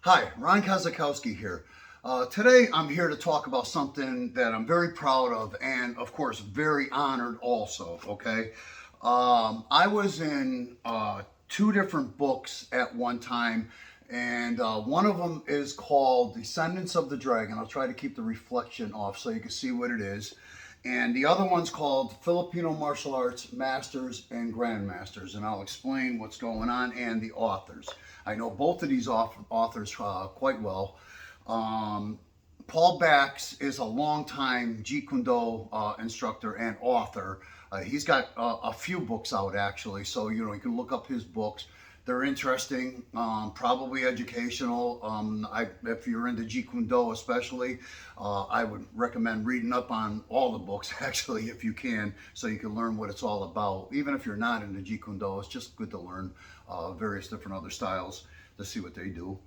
Hi, Ron Kozakowski here. Today I'm here to talk about something that I'm very proud of and, of course, very honored also, okay? I was in two different books at one time, and one of them is called Descendants of the Dragon. I'll try to keep the reflection off so you can see what it is. And the other one's called Filipino Martial Arts Masters and Grandmasters, and I'll explain what's going on and the authors. I know both of these authors quite well. Paul Bax is a longtime Jeet Kune Do instructor and author. He's got a few books out actually, so you can look up his books. They're interesting, probably educational. If you're into Jeet Kune Do especially, I would recommend reading up on all the books actually if you can, so you can learn what it's all about. Even if you're not into Jeet Kune Do, it's just good to learn various different other styles to see what they do.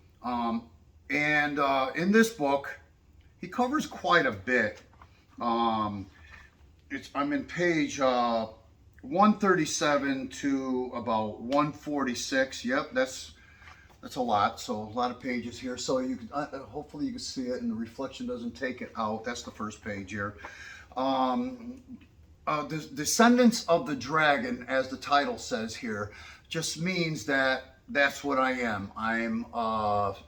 In this book, he covers quite a bit. I'm in page 137 to about 146. Yep, that's a lot. So a lot of pages here. So you can hopefully you can see it, and the reflection doesn't take it out. That's the first page here. The Descendants of the Dragon, as the title says here, just means that that's what I am. I'm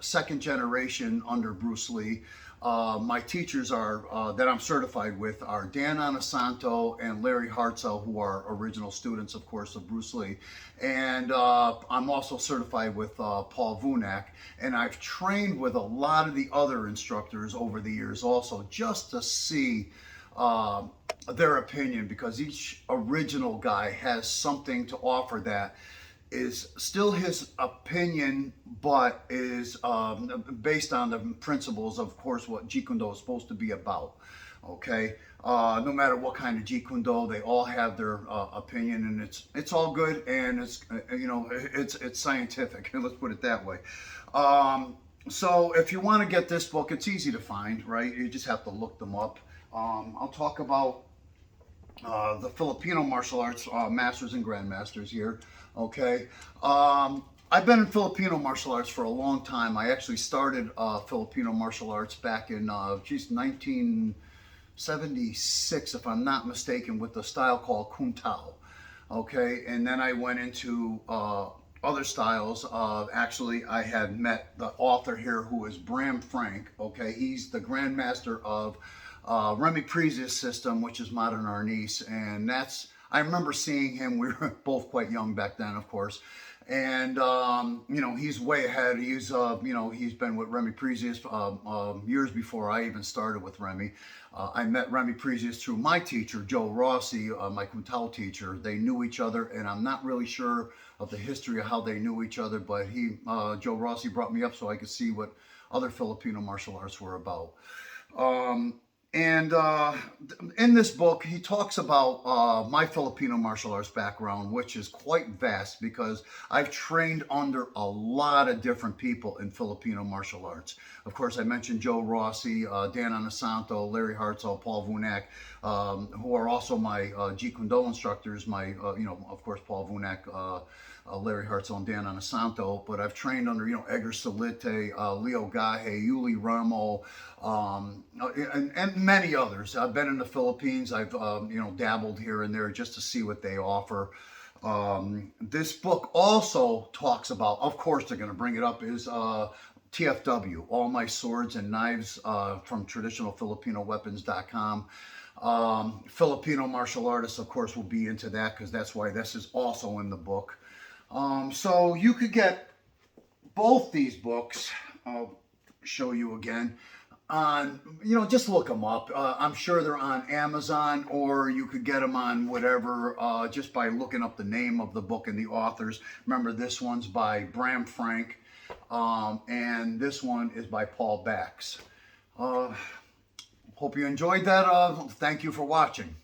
second generation under Bruce Lee. My teachers are that I'm certified with are Dan Anasanto and Larry Hartzell, who are original students, of course, of Bruce Lee. And I'm also certified with Paul Vunak. And I've trained with a lot of the other instructors over the years also, just to see their opinion, because each original guy has something to offer that is still his opinion, but is based on the principles, of course, what Jeet Kune Do is supposed to be about. Okay, no matter what kind of Jeet Kune Do, they all have their opinion, and it's all good, and it's scientific. Let's put it that way. So if you want to get this book, it's easy to find, right? You just have to look them up. I'll talk about the Filipino martial arts masters and grandmasters here. Okay, I've been in Filipino martial arts for a long time. I actually started Filipino martial arts back in 1976, if I'm not mistaken, with a style called Kune. Okay, and then I went into other styles. Actually, I had met the author here, who is Bram. Okay, he's the grandmaster of Remy Prezia's system, which is modern Arnis, and I remember seeing him. We were both quite young back then, of course, and he's way ahead. He's he's been with Remy Prezia's years before I even started with Remy. I met Remy Prezia's through my teacher, Joe Rossi, my Kune teacher. They knew each other, and I'm not really sure of the history of how they knew each other, but Joe Rossi brought me up so I could see what other Filipino martial arts were about. In this book, he talks about my Filipino martial arts background, which is quite vast because I've trained under a lot of different people in Filipino martial arts. Of course, I mentioned Joe Rossi, Dan Anasanto, Larry Hartzell, Paul Vunak, who are also my Jeet Kune Do instructors. My, of course, Paul Vunak, Larry Hartzell, and Dan Anasanto. But I've trained under, Edgar Salite, Leo Gahe, Yuli Ramo, and many others. I've been in the Philippines. I've dabbled here and there just to see what they offer. This book also talks about, of course they're going to bring it up, is TFW, all my swords and knives from traditionalfilipinoweapons.com. Filipino martial artists, of course, will be into that because that's why this is also in the book. So you could get both these books. I'll show you again. Just look them up. I'm sure they're on Amazon, or you could get them on whatever, just by looking up the name of the book and the authors. Remember, this one's by Bram, and this one is by Paul Bax. Hope you enjoyed that. Thank you for watching.